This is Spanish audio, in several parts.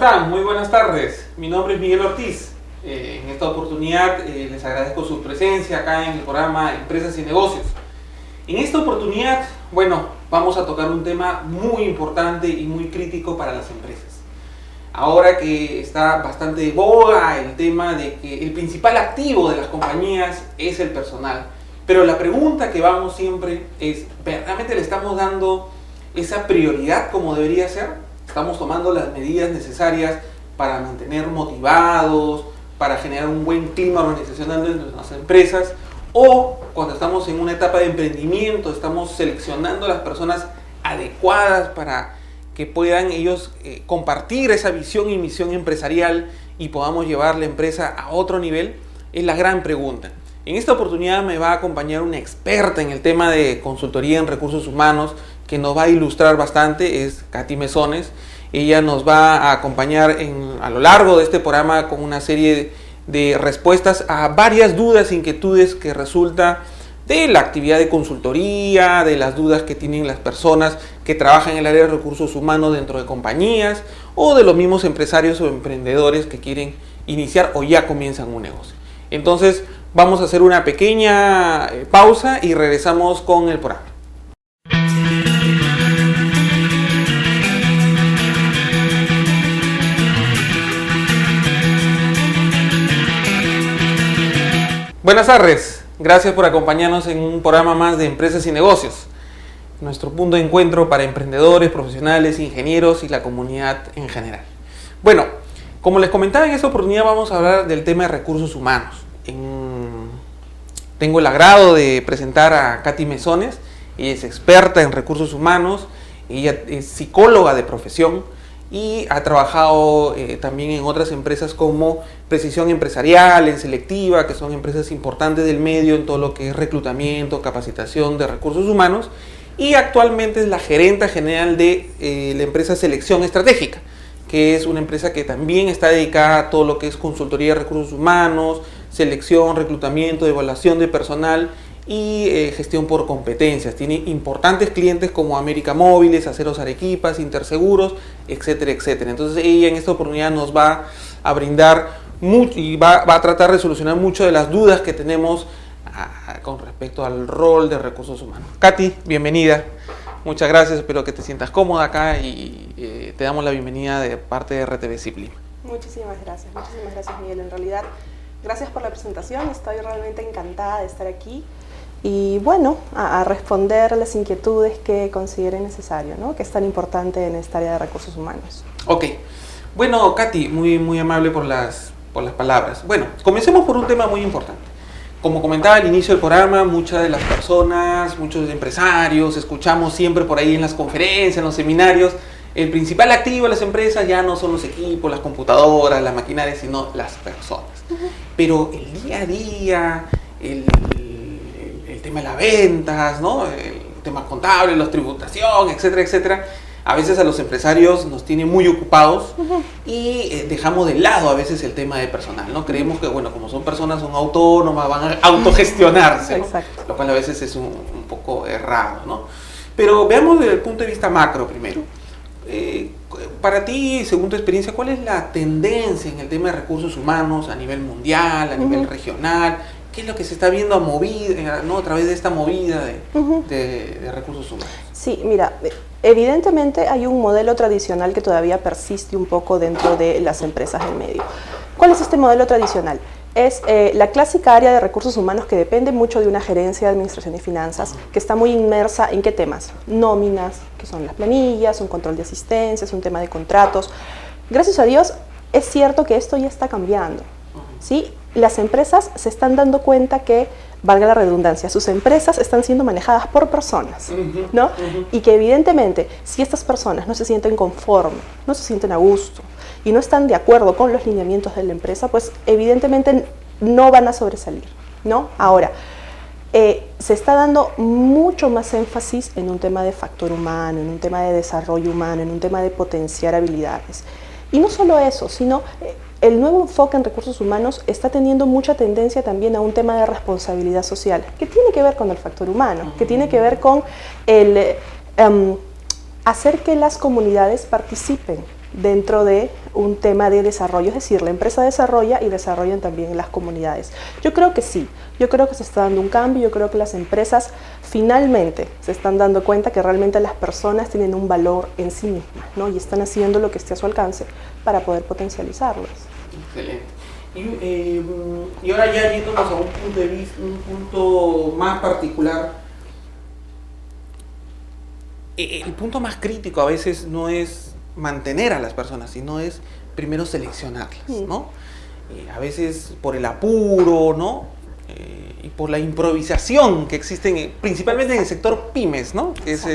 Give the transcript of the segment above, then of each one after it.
están? Muy buenas tardes. Mi nombre es Miguel Ortiz. En esta oportunidad les agradezco su presencia acá en el programa Empresas y Negocios. En esta oportunidad, vamos a tocar un tema muy importante y muy crítico para las empresas. Ahora que está bastante de boga el tema de que el principal activo de las compañías es el personal. Pero la pregunta que vamos siempre es, ¿realmente le estamos dando esa prioridad como debería ser? ¿Estamos tomando las medidas necesarias para mantener motivados, para generar un buen clima organizacional dentro de nuestras empresas? ¿O cuando estamos en una etapa de emprendimiento, estamos seleccionando a las personas adecuadas para que puedan ellos compartir esa visión y misión empresarial y podamos llevar la empresa a otro nivel? Es la gran pregunta. En esta oportunidad me va a acompañar una experta en el tema de consultoría en recursos humanos que nos va a ilustrar bastante, es Katy Mesones. Ella nos va a acompañar a lo largo de este programa con una serie de respuestas a varias dudas e inquietudes que resulta de la actividad de consultoría, de las dudas que tienen las personas que trabajan en el área de recursos humanos dentro de compañías o de los mismos empresarios o emprendedores que quieren iniciar o ya comienzan un negocio. Entonces vamos a hacer una pequeña pausa y regresamos con el programa. Buenas tardes, gracias por acompañarnos en un programa más de Empresas y Negocios, nuestro punto de encuentro para emprendedores, profesionales, ingenieros y la comunidad en general. Bueno, como les comentaba, en esta oportunidad vamos a hablar del tema de recursos humanos. Tengo el agrado de presentar a Katy Mesones. Ella es experta en recursos humanos, ella es psicóloga de profesión y ha trabajado también en otras empresas como Precisión Empresarial, en Selectiva, que son empresas importantes del medio en todo lo que es reclutamiento, capacitación de recursos humanos, y actualmente es la gerenta general de la empresa Selección Estratégica, que es una empresa que también está dedicada a todo lo que es consultoría de recursos humanos, selección, reclutamiento, evaluación de personal y gestión por competencias. Tiene importantes clientes como América Móviles, Aceros Arequipas, Interseguros, etcétera, etcétera. Entonces ella en esta oportunidad nos va a brindar mucho y va a tratar de solucionar muchas de las dudas que tenemos con respecto al rol de recursos humanos. Katy, bienvenida. Muchas gracias, espero que te sientas cómoda acá y te damos la bienvenida de parte de RTV Ciplim. Muchísimas gracias Miguel. En realidad, gracias por la presentación, estoy realmente encantada de estar aquí y a responder las inquietudes que considere necesario, ¿no? Que es tan importante en esta área de recursos humanos. Ok, bueno Katy, muy amable por las palabras. Bueno, comencemos por un tema muy importante. Como comentaba al inicio del programa, muchas de las personas, muchos empresarios, escuchamos siempre por ahí en las conferencias, en los seminarios, el principal activo de las empresas ya no son los equipos, las computadoras, las maquinarias, sino las personas. Pero el día a día, el tema de las ventas, ¿no? El tema contable, la tributación, etcétera, etcétera, a veces a los empresarios nos tiene muy ocupados y dejamos de lado a veces el tema de personal, ¿no? Creemos que, como son personas, son autónomas, van a autogestionarse, ¿no? Lo cual a veces es un poco errado, ¿no? Pero veamos desde el punto de vista macro primero. Para ti, según tu experiencia, ¿cuál es la tendencia en el tema de recursos humanos a nivel mundial, a nivel regional? ¿Qué es lo que se está viendo a través de esta movida de recursos humanos? Sí, mira, evidentemente hay un modelo tradicional que todavía persiste un poco dentro de las empresas del medio. ¿Cuál es este modelo tradicional? Es la clásica área de recursos humanos que depende mucho de una gerencia de administración y finanzas, que está muy inmersa en ¿qué temas? Nóminas, que son las planillas, un control de asistencias, un tema de contratos. Gracias a Dios, es cierto que esto ya está cambiando, ¿sí? Las empresas se están dando cuenta que, valga la redundancia, sus empresas están siendo manejadas por personas, ¿no? Y que evidentemente, si estas personas no se sienten conformes, no se sienten a gusto y no están de acuerdo con los lineamientos de la empresa, pues evidentemente no van a sobresalir, ¿no? Ahora, se está dando mucho más énfasis en un tema de factor humano, en un tema de desarrollo humano, en un tema de potenciar habilidades. Y no solo eso, sino el nuevo enfoque en recursos humanos está teniendo mucha tendencia también a un tema de responsabilidad social, que tiene que ver con el factor humano, que tiene que ver con el hacer que las comunidades participen dentro de un tema de desarrollo, es decir, la empresa desarrolla y desarrollan también las comunidades. Yo creo que sí, yo creo que se está dando un cambio, yo creo que las empresas finalmente se están dando cuenta que realmente las personas tienen un valor en sí mismas, ¿no? Y están haciendo lo que esté a su alcance para poder potencializarlos. Excelente. Y ahora ya yéndonos a un punto de vista, un punto más particular, el punto más crítico a veces no es mantener a las personas, sino es primero seleccionarlas, ¿no? A veces por el apuro, ¿no? Y por la improvisación que existen, principalmente en el sector pymes, ¿no? Que es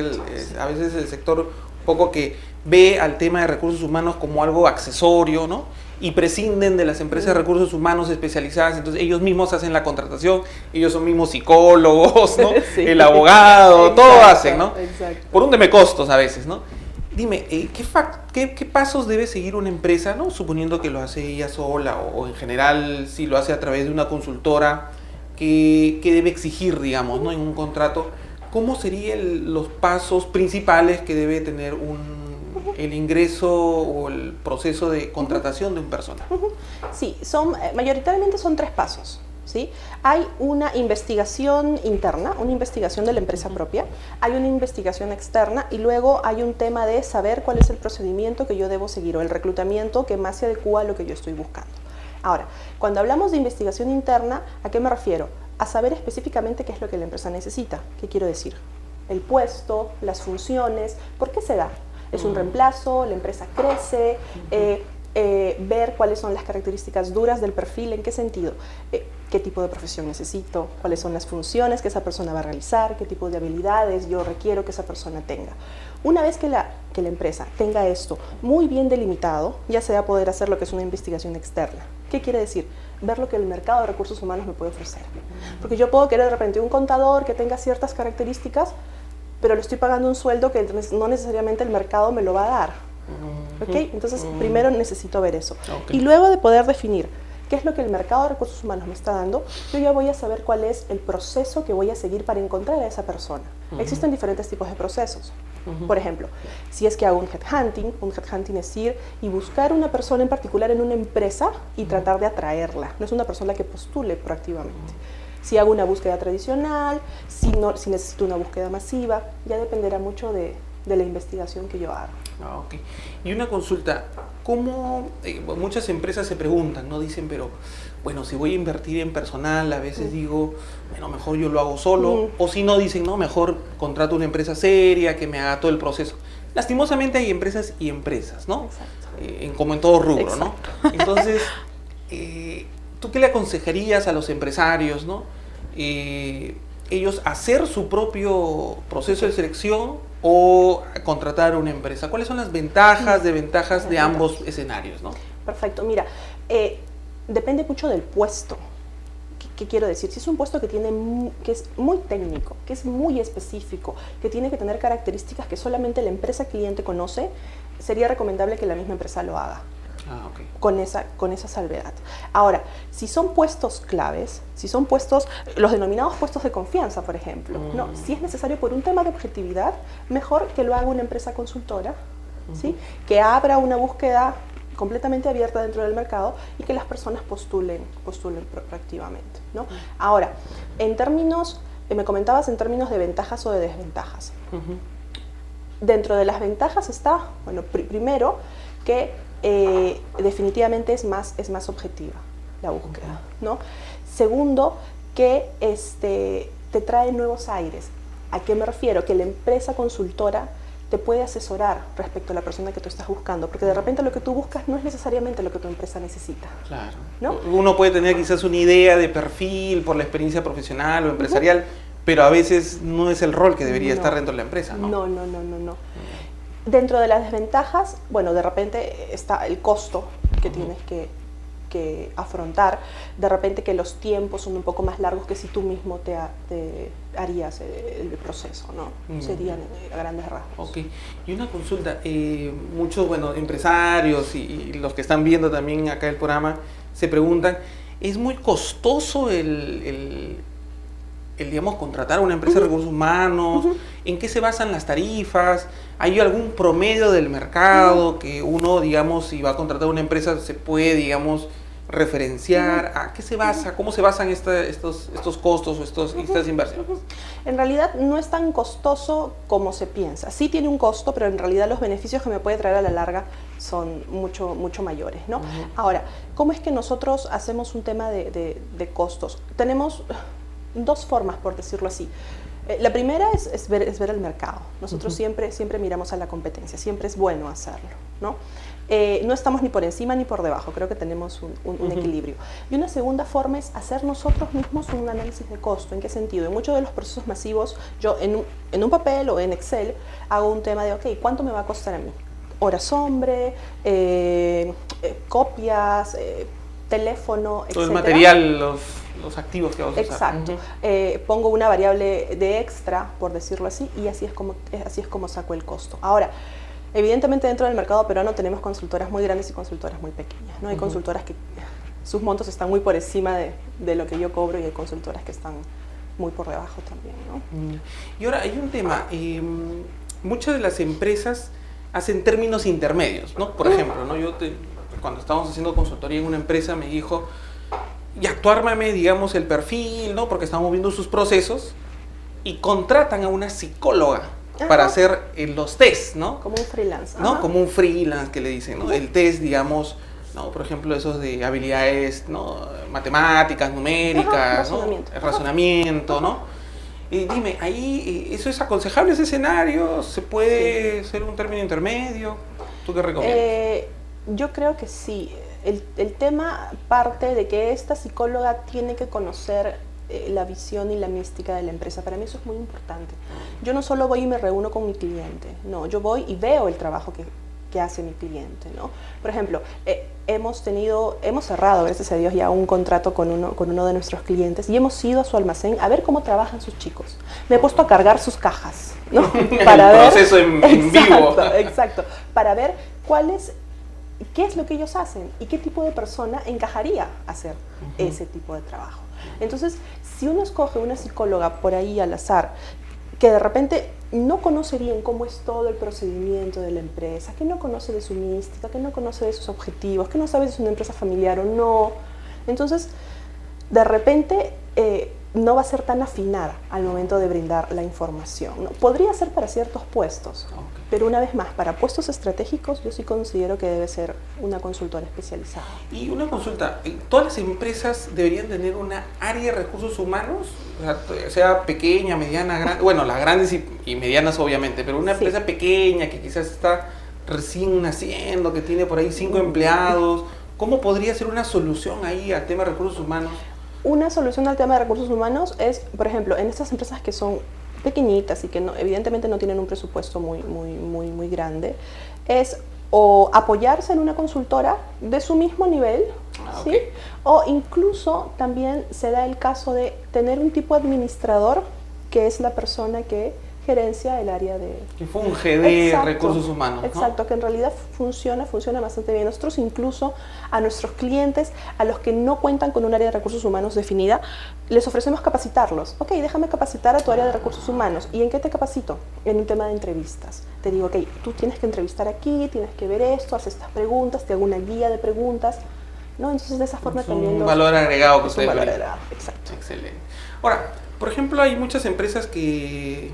a veces el sector un poco que ve al tema de recursos humanos como algo accesorio, ¿no? Y prescinden de las empresas de recursos humanos especializadas, entonces ellos mismos hacen la contratación, ellos son mismos psicólogos, ¿no? Sí. El abogado, exacto, todo hacen, ¿no? Exacto. Por un demecostos a veces, ¿no? Dime, ¿qué pasos debe seguir una empresa, ¿no? Suponiendo que lo hace ella sola o en general si lo hace a través de una consultora, ¿qué debe exigir, digamos, ¿no? En un contrato? ¿Cómo serían los pasos principales que debe tener el ingreso o el proceso de contratación de un personal? Sí, mayoritariamente son 3 pasos. ¿Sí? Hay una investigación interna, una investigación de la empresa propia, hay una investigación externa y luego hay un tema de saber cuál es el procedimiento que yo debo seguir o el reclutamiento que más se adecua a lo que yo estoy buscando. Ahora, cuando hablamos de investigación interna, ¿a qué me refiero? A saber específicamente qué es lo que la empresa necesita. ¿Qué quiero decir? El puesto, las funciones, ¿por qué se da? ¿Es un reemplazo? ¿La empresa crece? Ver cuáles son las características duras del perfil, ¿en qué sentido? ¿Qué tipo de profesión necesito? ¿Cuáles son las funciones que esa persona va a realizar? ¿Qué tipo de habilidades yo requiero que esa persona tenga? Una vez que la empresa tenga esto muy bien delimitado, ya se va a poder hacer lo que es una investigación externa. ¿Qué quiere decir? Ver lo que el mercado de recursos humanos me puede ofrecer. Porque yo puedo querer de repente un contador que tenga ciertas características, pero le estoy pagando un sueldo que no necesariamente el mercado me lo va a dar. ¿Okay? Entonces, primero necesito ver eso. Okay. Y luego de poder definir qué es lo que el mercado de recursos humanos me está dando, yo ya voy a saber cuál es el proceso que voy a seguir para encontrar a esa persona. Existen diferentes tipos de procesos. Por ejemplo, si es que hago un headhunting es ir y buscar una persona en particular en una empresa y tratar de atraerla. No es una persona que postule proactivamente. Si hago una búsqueda tradicional, si necesito una búsqueda masiva, ya dependerá mucho de la investigación que yo haga. Okay. Y una consulta, ¿cómo muchas empresas se preguntan, no dicen, pero bueno, si voy a invertir en personal, a veces digo, bueno, mejor yo lo hago solo, o si no dicen, no, mejor contrato una empresa seria que me haga todo el proceso. Lastimosamente hay empresas y empresas, ¿no? Como en todo rubro, exacto, ¿no? Entonces, ¿tú qué le aconsejarías a los empresarios, ¿no? Ellos hacer su propio proceso de selección o contratar a una empresa. ¿Cuáles son las ventajas de ambos escenarios, ¿no? Perfecto. Mira, depende mucho del puesto. ¿Qué quiero decir? Si es un puesto que es muy técnico, que es muy específico, que tiene que tener características que solamente la empresa cliente conoce, sería recomendable que la misma empresa lo haga. Okay. Con esa salvedad. Ahora, si son puestos claves, si son puestos, los denominados puestos de confianza, por ejemplo, no, si es necesario por un tema de objetividad, mejor que lo haga una empresa consultora, ¿sí? Que abra una búsqueda completamente abierta dentro del mercado y que las personas postulen proactivamente, ¿no? Ahora, en términos, me comentabas en términos de ventajas o de desventajas. Dentro de las ventajas está, bueno, primero que definitivamente es más objetiva la búsqueda, ¿no? Segundo, que te trae nuevos aires. ¿A qué me refiero? Que la empresa consultora te puede asesorar respecto a la persona que tú estás buscando, porque de repente lo que tú buscas no es necesariamente lo que tu empresa necesita. Claro. ¿No? Uno puede tener quizás una idea de perfil por la experiencia profesional o empresarial, pero a veces no es el rol que debería estar dentro de la empresa, ¿no? No. Dentro de las desventajas, bueno, de repente está el costo que tienes que afrontar, de repente que los tiempos son un poco más largos que si tú mismo te harías el proceso, ¿no? Serían a grandes rasgos. Ok, y una consulta, muchos, bueno, empresarios y los que están viendo también acá el programa se preguntan, ¿es muy costoso el digamos, contratar a una empresa de recursos humanos? ¿En qué se basan las tarifas? ¿Hay algún promedio del mercado que uno, digamos, si va a contratar a una empresa, se puede, digamos, referenciar? ¿A qué se basa? ¿Cómo se basan estos costos o estas inversiones? En realidad no es tan costoso como se piensa. Sí tiene un costo, pero en realidad los beneficios que me puede traer a la larga son mucho mayores, ¿no? Ahora, ¿cómo es que nosotros hacemos un tema de costos? Tenemos dos formas, por decirlo así. La primera es ver el mercado. Nosotros siempre miramos a la competencia, siempre es bueno hacerlo, ¿no? No estamos ni por encima ni por debajo, creo que tenemos un equilibrio. Y una segunda forma es hacer nosotros mismos un análisis de costo. ¿En qué sentido? En muchos de los procesos masivos, yo en un papel o en Excel hago un tema de, ok, ¿cuánto me va a costar a mí? Horas hombre, copias, teléfono, etc. Todo el material, los activos que vamos a usar. Exacto. Pongo una variable de extra, por decirlo así, y así es como saco el costo. Ahora, evidentemente dentro del mercado peruano tenemos consultoras muy grandes y consultoras muy pequeñas, ¿no? Hay consultoras que sus montos están muy por encima de lo que yo cobro, y hay consultoras que están muy por debajo también, ¿no? Y ahora hay un tema, muchas de las empresas hacen términos intermedios, ¿no? Por ejemplo, ¿no? Cuando estábamos haciendo consultoría en una empresa me dijo, ya tú ármame, digamos, el perfil, ¿no? Porque estamos viendo sus procesos, y contratan a una psicóloga para hacer los test, ¿no? Como un freelance. ¿No? Como un freelance que le dicen, ¿no? El test, digamos, ¿no? Por ejemplo, esos de habilidades, ¿no? Matemáticas, numéricas, ¿no? El razonamiento, ¿no? Y dime, ahí, ¿eso es aconsejable, ese escenario? ¿Se puede ser un término intermedio? ¿Tú qué recomiendas? Yo creo que sí. El tema parte de que esta psicóloga tiene que conocer la visión y la mística de la empresa. Para mí eso es muy importante. Yo no solo voy y me reúno con mi cliente, no, yo voy y veo el trabajo que hace mi cliente, ¿no? Por ejemplo, hemos cerrado, gracias a Dios, ya un contrato con uno de nuestros clientes, y hemos ido a su almacén a ver cómo trabajan sus chicos. Me he puesto a cargar sus cajas, ¿no? Para el proceso en vivo. Exacto, para ver qué es lo que ellos hacen y qué tipo de persona encajaría a hacer ese tipo de trabajo. Entonces, si uno escoge una psicóloga por ahí al azar, que de repente no conoce bien cómo es todo el procedimiento de la empresa, que no conoce de su mística, que no conoce de sus objetivos, que no sabe si es una empresa familiar o no, entonces, de repente, no va a ser tan afinada al momento de brindar la información, ¿no? Podría ser para ciertos puestos, pero una vez más, para puestos estratégicos yo sí considero que debe ser una consultora especializada. Y una consulta, ¿todas las empresas deberían tener una área de recursos humanos? O sea pequeña, mediana, grande, bueno, las grandes y medianas obviamente, pero una empresa pequeña que quizás está recién naciendo, que tiene por ahí 5 empleados, ¿cómo podría ser una solución ahí al tema de recursos humanos? Una solución al tema de recursos humanos es, por ejemplo, en estas empresas que son pequeñitas y que evidentemente no tienen un presupuesto muy grande, es o apoyarse en una consultora de su mismo nivel, ¿sí? O incluso también se da el caso de tener un tipo administrador que es la persona que gerencia el área de... Que funge de recursos humanos, ¿no? Exacto, que en realidad funciona bastante bien. Nosotros incluso a nuestros clientes, a los que no cuentan con un área de recursos humanos definida, les ofrecemos capacitarlos. Ok, déjame capacitar a tu área de recursos humanos. ¿Y en qué te capacito? En un tema de entrevistas. Te digo, ok, tú tienes que entrevistar aquí, tienes que ver esto, haz estas preguntas, te hago una guía de preguntas, ¿no? Entonces de esa forma también... Un valor agregado que ustedes... Un valor agregado, exacto. Excelente. Ahora, por ejemplo, hay muchas empresas que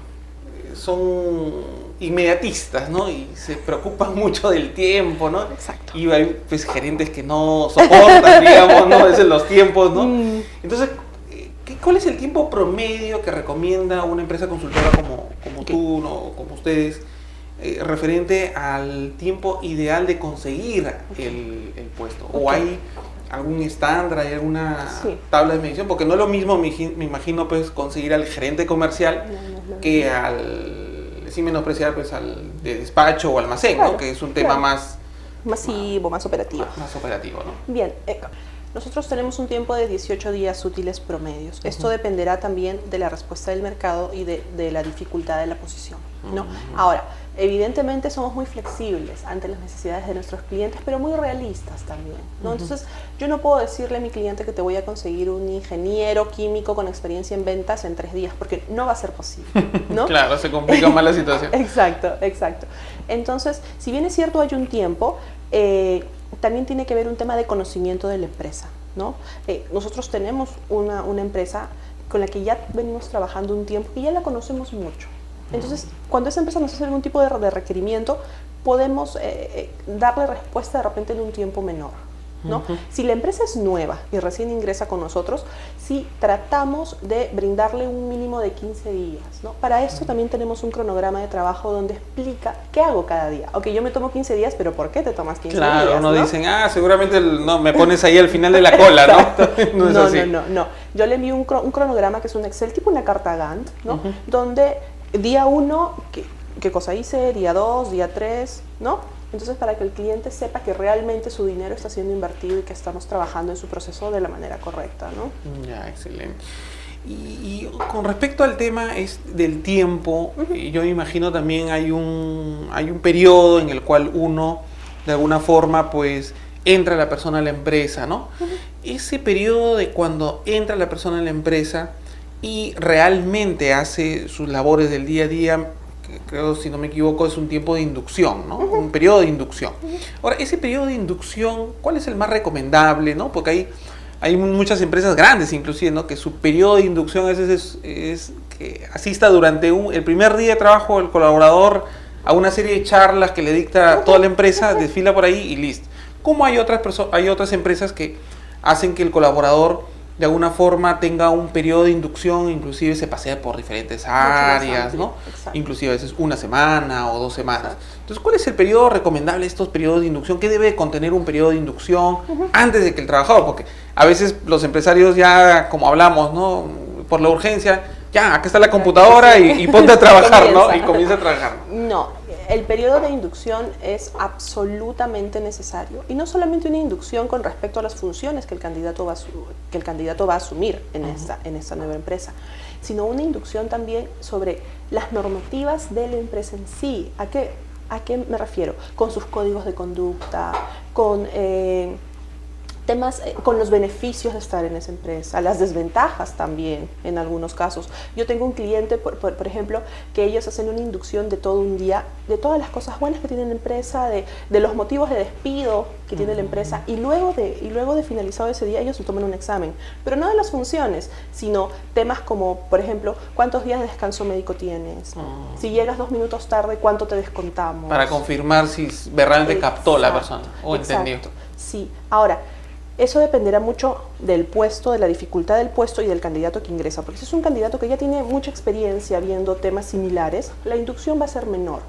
son inmediatistas, ¿no? Y se preocupan mucho del tiempo, ¿no? Exacto. Y hay pues gerentes que no soportan, digamos, ¿no? Es en los tiempos, ¿no? Entonces, ¿cuál es el tiempo promedio que recomienda una empresa consultora como tú, ¿no? Como ustedes, referente al tiempo ideal de conseguir el puesto? ¿O hay algún estándar, hay alguna tabla de medición? Porque no es lo mismo, me imagino, pues, conseguir al gerente comercial que sin menospreciar, pues, al de despacho o almacén, ¿no? Que es un tema más masivo, más operativo. Más operativo, ¿no? Bien, Nosotros tenemos un tiempo de 18 días útiles promedios. Esto dependerá también de la respuesta del mercado y de la dificultad de la posición, ¿no? Ahora, evidentemente somos muy flexibles ante las necesidades de nuestros clientes, pero muy realistas también, ¿no? Entonces, yo no puedo decirle a mi cliente que te voy a conseguir un ingeniero químico con experiencia en ventas en 3 días, porque no va a ser posible, ¿no? Claro, se complica más la situación. Exacto, exacto. Entonces, si bien es cierto hay un tiempo, también tiene que ver un tema de conocimiento de la empresa, ¿no? Nosotros tenemos una empresa con la que ya venimos trabajando un tiempo y ya la conocemos mucho. Entonces, cuando esa empresa nos hace algún tipo de requerimiento, podemos darle respuesta de repente en un tiempo menor, ¿no? Si la empresa es nueva y recién ingresa con nosotros, sí tratamos de brindarle un mínimo de 15 días, ¿no? Para esto también tenemos un cronograma de trabajo donde explica qué hago cada día. Ok, yo me tomo 15 días, pero ¿por qué te tomas 15 días? Claro, no ¿no? dicen, seguramente no, me pones ahí al final de la cola, ¿no? No, no. Yo le envío un cronograma que es un Excel, tipo una carta Gantt, ¿no? Donde día 1, ¿qué cosa hice? Día 2, día 3, ¿no? Entonces, para que el cliente sepa que realmente su dinero está siendo invertido y que estamos trabajando en su proceso de la manera correcta, ¿no? Ya, excelente. Y con respecto al tema del tiempo, yo me imagino también hay un periodo en el cual uno, de alguna forma, pues, entra la persona a la empresa, ¿no? Ese periodo de cuando entra la persona a la empresa y realmente hace sus labores del día a día, creo, si no me equivoco, es un tiempo de inducción, ¿no? Un periodo de inducción. Ahora, ese periodo de inducción, ¿cuál es el más recomendable, no? Porque hay muchas empresas grandes, inclusive, ¿no? Que su periodo de inducción a veces es que asista durante el primer día de trabajo el colaborador a una serie de charlas que le dicta toda la empresa, desfila por ahí y listo. Como hay otras empresas que hacen que el colaborador de alguna forma tenga un periodo de inducción, inclusive se pasea por diferentes áreas, ¿no? Exacto. Inclusive a veces una semana o 2 semanas. Entonces, ¿cuál es el periodo recomendable de estos periodos de inducción? ¿Qué debe contener un periodo de inducción antes de que el trabajador? Porque a veces los empresarios ya, como hablamos, ¿no? Por la urgencia, ya, acá está la computadora y ponte a trabajar, ¿no? Y comienza a trabajar. No. El periodo de inducción es absolutamente necesario, y no solamente una inducción con respecto a las funciones que el candidato va a asumir en esta nueva empresa, sino una inducción también sobre las normativas de la empresa en sí. ¿A qué me refiero? Con sus códigos de conducta, con temas, con los beneficios de estar en esa empresa, las desventajas también en algunos casos. Yo tengo un cliente, por ejemplo, que ellos hacen una inducción de todo un día, de todas las cosas buenas que tiene la empresa, de los motivos de despido que tiene la empresa, y luego de finalizado ese día ellos se toman un examen, pero no de las funciones, sino temas como, por ejemplo, ¿cuántos días de descanso médico tienes? Si llegas 2 minutos tarde, ¿cuánto te descontamos? Para confirmar si realmente captó la persona o entendió. Sí, ahora, eso dependerá mucho del puesto, de la dificultad del puesto y del candidato que ingresa, porque si es un candidato que ya tiene mucha experiencia viendo temas similares, la inducción va a ser menor.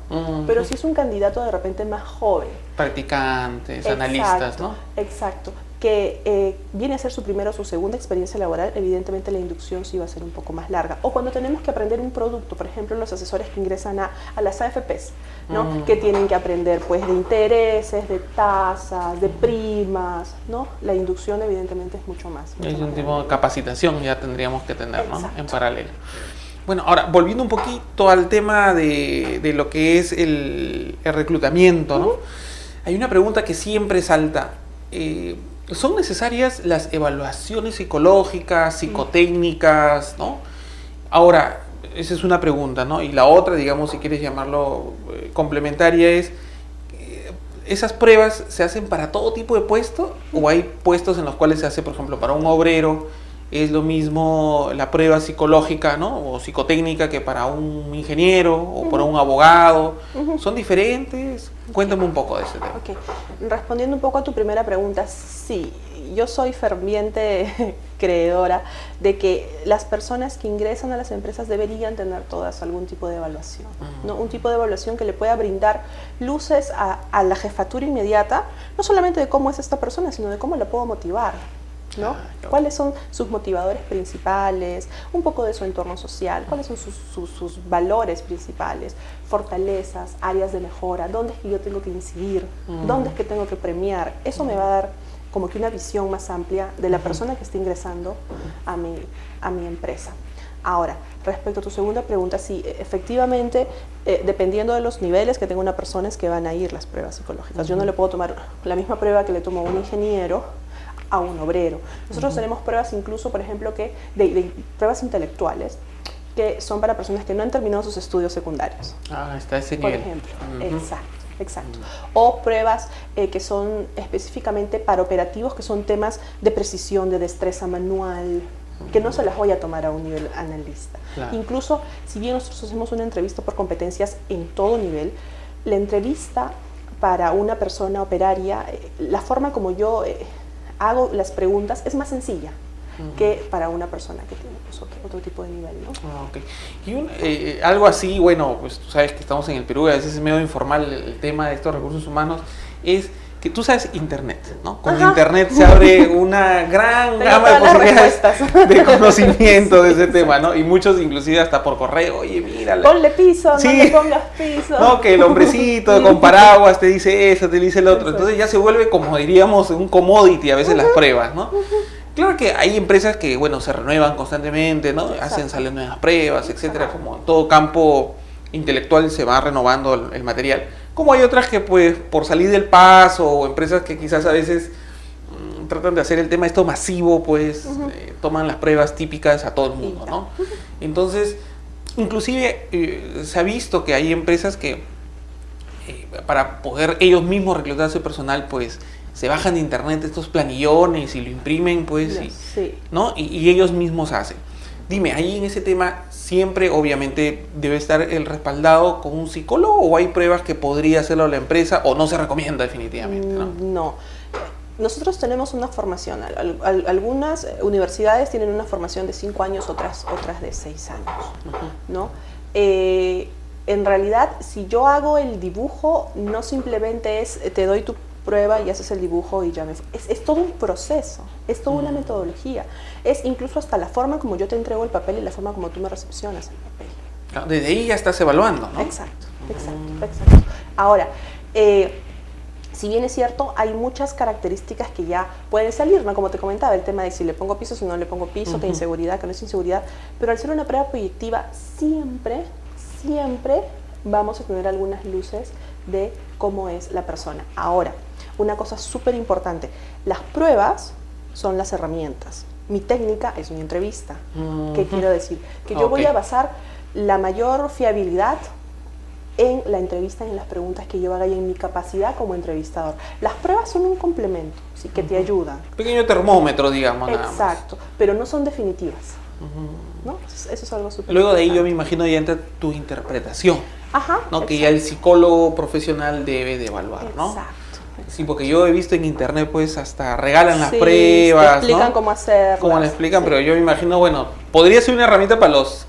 Pero si es un candidato de repente más joven, practicantes, analistas, ¿no? Exacto, que viene a ser su primera o su segunda experiencia laboral, evidentemente la inducción sí va a ser un poco más larga. O cuando tenemos que aprender un producto, por ejemplo, los asesores que ingresan a las AFPs, ¿no? Que tienen que aprender, pues, de intereses, de tasas, de primas, ¿no? La inducción evidentemente es mucho más. Es un tipo de capacitación ya tendríamos que tener, ¿no? Exacto. En paralelo. Bueno, ahora, volviendo un poquito al tema de lo que es el reclutamiento, ¿no? Hay una pregunta que siempre salta. ¿Son necesarias las evaluaciones psicológicas, psicotécnicas, ¿no? Ahora, esa es una pregunta, ¿no? Y la otra, digamos, si quieres llamarlo complementaria, es, ¿esas pruebas se hacen para todo tipo de puesto? ¿O hay puestos en los cuales se hace, por ejemplo, para un obrero, es lo mismo la prueba psicológica, ¿no? O psicotécnica que para un ingeniero o para un abogado? ¿Son diferentes? Cuéntame un poco de ese tema. Ok, respondiendo un poco a tu primera pregunta, sí, yo soy ferviente creedora de que las personas que ingresan a las empresas deberían tener todas algún tipo de evaluación, ¿no? Un tipo de evaluación que le pueda brindar luces a la jefatura inmediata, no solamente de cómo es esta persona, sino de cómo la puedo motivar, ¿no? ¿Cuáles son sus motivadores principales? Un poco de su entorno social, cuáles son sus valores principales, fortalezas, áreas de mejora, dónde es que yo tengo que incidir, dónde es que tengo que premiar. Eso me va a dar como que una visión más amplia de la persona que está ingresando a mi empresa. Ahora, respecto a tu segunda pregunta, sí, efectivamente, dependiendo de los niveles que tenga una persona es que van a ir las pruebas psicológicas. Yo no le puedo tomar la misma prueba que le tomo a un ingeniero a un obrero. Nosotros tenemos pruebas incluso, por ejemplo, de pruebas intelectuales, que son para personas que no han terminado sus estudios secundarios. Ah, está ese por nivel. ejemplo. Exacto. O pruebas que son específicamente para operativos, que son temas de precisión, de destreza manual, que no se las voy a tomar a un nivel analista. Claro. Incluso, si bien nosotros hacemos una entrevista por competencias en todo nivel, la entrevista para una persona operaria, la forma como yo hago las preguntas es más sencilla que para una persona que tiene pues, otro tipo de nivel, ¿no? Ah, okay. Y algo así, bueno, pues tú sabes que estamos en el Perú y a veces es medio informal el tema de estos recursos humanos, es que tú sabes Internet, ¿no? Con Internet se abre una gran gama de posibilidades de conocimiento de ese tema, ¿no? Y muchos inclusive hasta por correo, oye, mírale. Ponle piso, sí. No le pongas piso. No, que el hombrecito con paraguas te dice eso, te dice el otro. Entonces ya se vuelve, como diríamos, un commodity a veces las pruebas, ¿no? Claro que hay empresas que, bueno, se renuevan constantemente, ¿no? Hacen, salen nuevas pruebas, etcétera. Como en todo campo intelectual se va renovando el material. Como hay otras que, pues, por salir del paso, o empresas que quizás a veces tratan de hacer el tema esto masivo, pues, toman las pruebas típicas a todo el mundo, ¿no? Entonces, inclusive se ha visto que hay empresas que, para poder ellos mismos reclutar a su personal, pues, se bajan de internet estos planillones y lo imprimen, pues, ¿no? Y ellos mismos hacen. Dime, ahí en ese tema siempre obviamente debe estar el respaldado con un psicólogo, o hay pruebas que podría hacerlo la empresa o no se recomienda definitivamente, ¿no? No. Nosotros tenemos una formación, algunas universidades tienen una formación de 5 años, otras de 6 años, ¿no? En realidad, si yo hago el dibujo, no simplemente es te doy tu prueba y haces el dibujo y ya es todo un proceso, es toda una metodología, es incluso hasta la forma como yo te entrego el papel y la forma como tú me recepcionas el papel. Claro, desde ahí ya estás evaluando, ¿no? Exacto. Ahora, si bien es cierto, hay muchas características que ya pueden salir, ¿no? Como te comentaba, el tema de si le pongo piso, si no le pongo piso, que inseguridad, que no es inseguridad, pero al ser una prueba proyectiva siempre vamos a tener algunas luces de cómo es la persona. Ahora, una cosa súper importante, las pruebas son las herramientas. Mi técnica es mi entrevista. ¿Qué quiero decir? Que yo voy a basar la mayor fiabilidad en la entrevista, en las preguntas que yo haga y en mi capacidad como entrevistador. Las pruebas son un complemento, ¿sí? Que te ayudan. Pequeño termómetro, digamos. Exacto, pero no son definitivas. ¿No? Eso es algo súper Luego importante. de ahí yo me imagino ya entra tu interpretación, ¿no? Que ya el exacto. psicólogo profesional debe de evaluar, ¿no? Exacto. Sí, porque yo he visto en internet, pues, hasta regalan las pruebas, te explican, ¿no? Cómo hacerlas. Cómo le explican, pero yo me imagino, bueno, podría ser una herramienta para los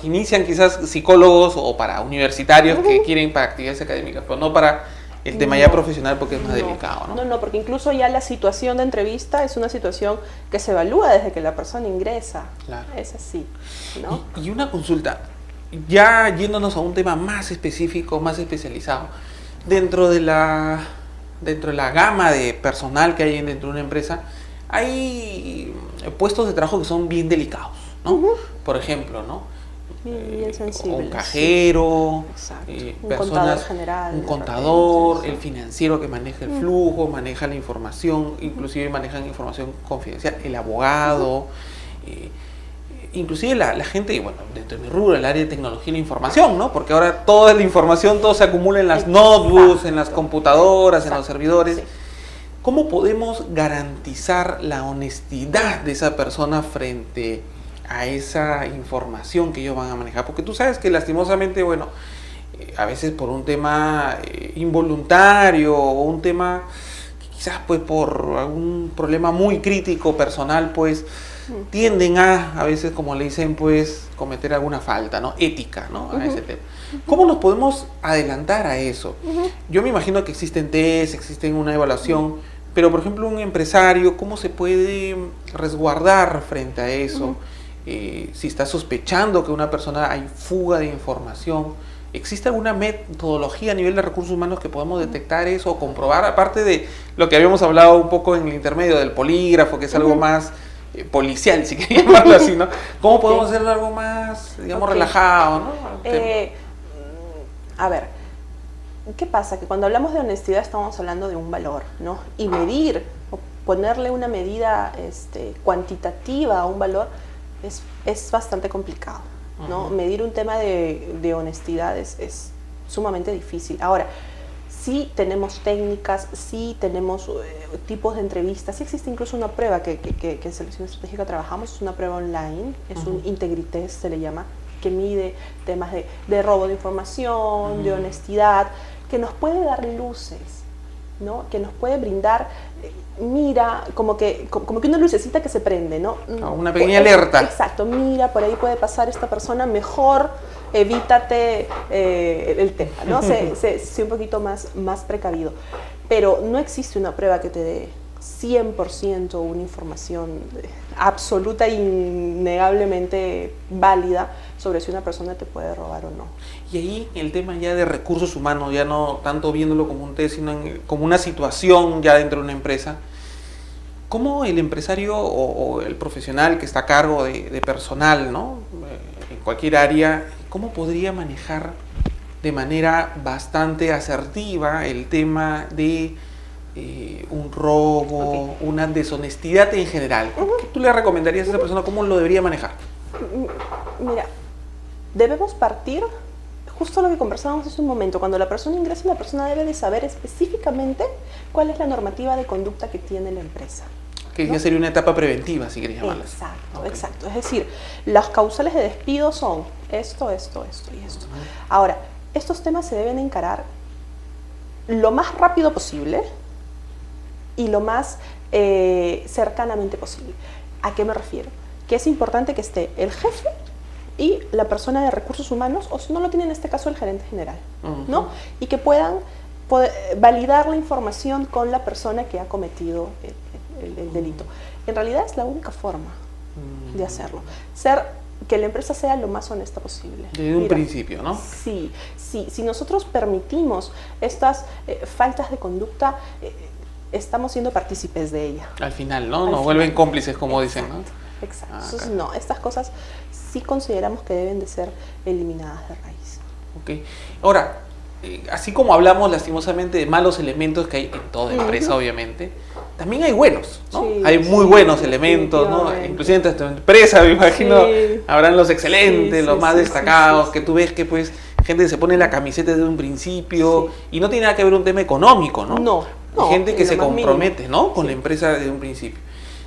que inician quizás psicólogos, o para universitarios que quieren para actividades académicas, pero no para el tema ya profesional, porque es más delicado, ¿no? No, porque incluso ya la situación de entrevista es una situación que se evalúa desde que la persona ingresa. Claro. Es así, ¿no? Y una consulta, ya yéndonos a un tema más específico, más especializado, dentro de la gama de personal que hay dentro de una empresa, hay puestos de trabajo que son bien delicados, ¿no? Por ejemplo, ¿no? Bien sensibles. Un cajero, un contador general. Un contador, el financiero que maneja el flujo, maneja la información, inclusive manejan información confidencial, el abogado, inclusive la gente, bueno, dentro de mi rubro, el área de tecnología y la información, ¿no? Porque ahora toda la información, todo se acumula en las notebooks, en las computadoras, en los servidores. Sí. ¿Cómo podemos garantizar la honestidad de esa persona frente a esa información que ellos van a manejar? Porque tú sabes que lastimosamente, bueno, a veces por un tema involuntario, o un tema que quizás pues por algún problema muy crítico personal, pues tienden a veces, como le dicen, pues cometer alguna falta, ¿no? Ética, ¿no? A ese tema. ¿Cómo nos podemos adelantar a eso? Yo me imagino que existen test, existen una evaluación, pero por ejemplo un empresario, ¿cómo se puede resguardar frente a eso? Si está sospechando que una persona hay fuga de información, ¿existe alguna metodología a nivel de recursos humanos que podamos detectar eso o comprobar? Aparte de lo que habíamos hablado un poco en el intermedio del polígrafo, que es algo más policial, si quería llamarlo así, ¿no? ¿Cómo podemos hacerlo algo más, digamos, relajado, ¿no? A ver, ¿qué pasa? Que cuando hablamos de honestidad estamos hablando de un valor, ¿no? Y medir o ponerle una medida cuantitativa a un valor es bastante complicado, ¿no? Medir un tema de honestidad es sumamente difícil. Ahora, sí tenemos técnicas, sí tenemos tipos de entrevistas, sí existe incluso una prueba que en Selección Estratégica trabajamos, es una prueba online, es un Integritest se le llama, que mide temas de robo de información, de honestidad, que nos puede dar luces, ¿no? Que nos puede brindar, mira, como que una lucecita que se prende, ¿no? Una pequeña alerta. Exacto, mira, por ahí puede pasar esta persona, mejor evítate el tema, ¿no? Sé un poquito más precavido. Pero no existe una prueba que te dé 100% una información absoluta e innegablemente válida sobre si una persona te puede robar o no. Y ahí el tema ya de recursos humanos, ya no tanto viéndolo como un test, sino como una situación ya dentro de una empresa. ¿Cómo el empresario o el profesional que está a cargo de personal, ¿no? En cualquier área, cómo podría manejar de manera bastante asertiva el tema de un robo, una deshonestidad en general? ¿Qué tú le recomendarías a esa persona? ¿Cómo lo debería manejar? Mira, debemos partir justo lo que conversábamos hace un momento. Cuando la persona ingresa, la persona debe de saber específicamente cuál es la normativa de conducta que tiene la empresa. Que ya sería una etapa preventiva, si querés llamarla. Exacto, exacto. Es decir, las causales de despido son esto y esto. Ahora, estos temas se deben encarar lo más rápido posible y lo más cercanamente posible. ¿A qué me refiero? Que es importante que esté el jefe y la persona de recursos humanos, o si no lo tiene en este caso el gerente general, ¿no? Y que puedan validar la información con la persona que ha cometido el delito. En realidad es la única forma de hacerlo. Que la empresa sea lo más honesta posible. Desde un principio, ¿no? Sí. Si nosotros permitimos estas faltas de conducta, estamos siendo partícipes de ella. Al final, ¿no? Nos vuelven cómplices, como dicen, ¿no? Exacto. Entonces, no, estas cosas sí consideramos que deben de ser eliminadas de raíz. Ok. Ahora, así como hablamos lastimosamente de malos elementos que hay en toda empresa, obviamente, también hay buenos, ¿no? Sí, hay muy buenos elementos, ¿no? Inclusive en tu empresa, me imagino, habrán los excelentes, los más destacados, que tú ves que pues gente se pone la camiseta desde un principio y no tiene nada que ver un tema económico, ¿no? No. Hay gente que se compromete, ¿no? Con la empresa desde un principio.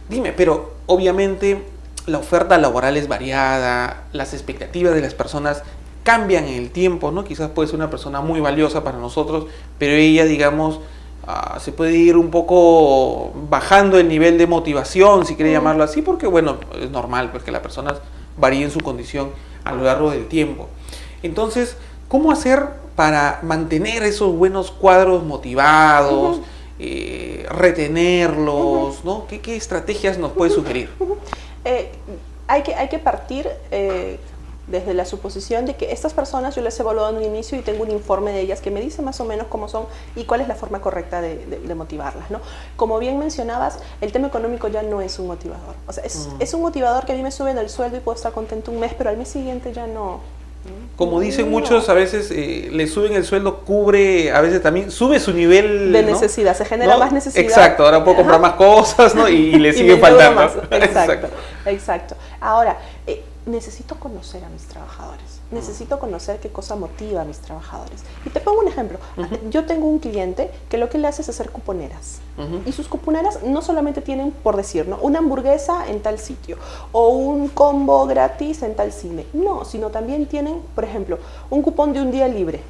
Dime, pero obviamente la oferta laboral es variada, las expectativas de las personas cambian en el tiempo, ¿no? Quizás puede ser una persona muy valiosa para nosotros, pero ella, digamos, se puede ir un poco bajando el nivel de motivación, si quiere llamarlo así, porque bueno, es normal, porque las personas varíen su condición a lo largo del tiempo. Entonces, ¿cómo hacer para mantener esos buenos cuadros motivados, retenerlos, ¿no? ¿Qué estrategias nos puede sugerir? Hay que partir desde la suposición de que estas personas yo les he evaluado en un inicio y tengo un informe de ellas que me dice más o menos cómo son y cuál es la forma correcta de motivarlas, ¿no? Como bien mencionabas, el tema económico ya no es un motivador. O sea, es un motivador que a mí me suben el sueldo y puedo estar contento un mes, pero al mes siguiente ya no. Como dicen muchos, a veces le suben el sueldo, cubre, a veces también sube su nivel de necesidad, ¿no? Se genera más necesidad. Exacto, ahora puedo comprar más cosas, ¿no? y le sigue faltando. Exacto. Ahora, necesito conocer a mis trabajadores, necesito conocer qué cosa motiva a mis trabajadores. Y te pongo un ejemplo. Yo tengo un cliente que lo que le hace es hacer cuponeras. Y sus cuponeras no solamente tienen, por decir, ¿no?, una hamburguesa en tal sitio o un combo gratis en tal cine. No, sino también tienen, por ejemplo, un cupón de un día libre.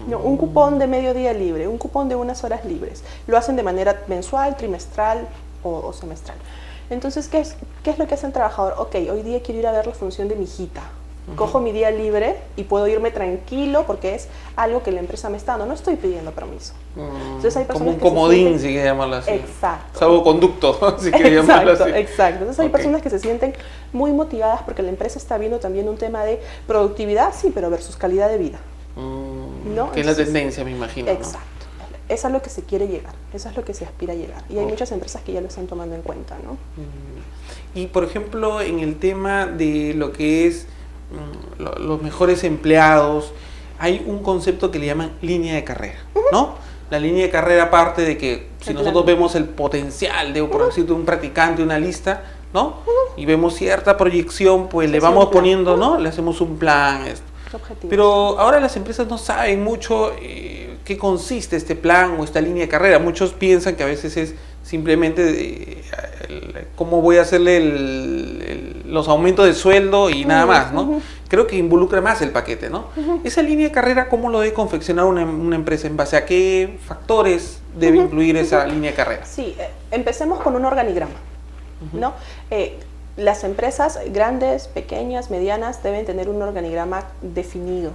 No, un cupón de medio día libre, un cupón de unas horas libres. Lo hacen de manera mensual, trimestral o semestral. Entonces, ¿qué es lo que hace el trabajador? Ok, hoy día quiero ir a ver la función de mi hijita. Cojo mi día libre y puedo irme tranquilo porque es algo que la empresa me está dando. No estoy pidiendo permiso. Entonces, hay personas como un comodín, si quiere llamarlo así. Exacto. Salvoconducto, si quiere llamarlo así. Exacto. Entonces, hay personas que se sienten muy motivadas porque la empresa está viendo también un tema de productividad, sí, pero versus calidad de vida. ¿no? Que es la tendencia, me imagino. Exacto. ¿No? Es a lo que se quiere llegar, eso es lo que se aspira a llegar. Y hay muchas empresas que ya lo están tomando en cuenta, ¿no? Y, por ejemplo, en el tema de lo que es los mejores empleados, hay un concepto que le llaman línea de carrera, ¿no? La línea de carrera parte de que si nosotros vemos el potencial de, por decirte, un practicante, una lista, ¿no? Y vemos cierta proyección, pues le vamos poniendo, ¿no? Le hacemos un plan, esto. Objetivos. Pero ahora las empresas no saben mucho qué consiste este plan o esta línea de carrera. Muchos piensan que a veces es simplemente cómo voy a hacerle los aumentos de sueldo y nada más, ¿no? Creo que involucra más el paquete, ¿no? Esa línea de carrera, ¿cómo lo debe confeccionar una empresa? ¿En base a qué factores debe incluir esa línea de carrera? Sí, empecemos con un organigrama, ¿no? Las empresas grandes, pequeñas, medianas deben tener un organigrama definido,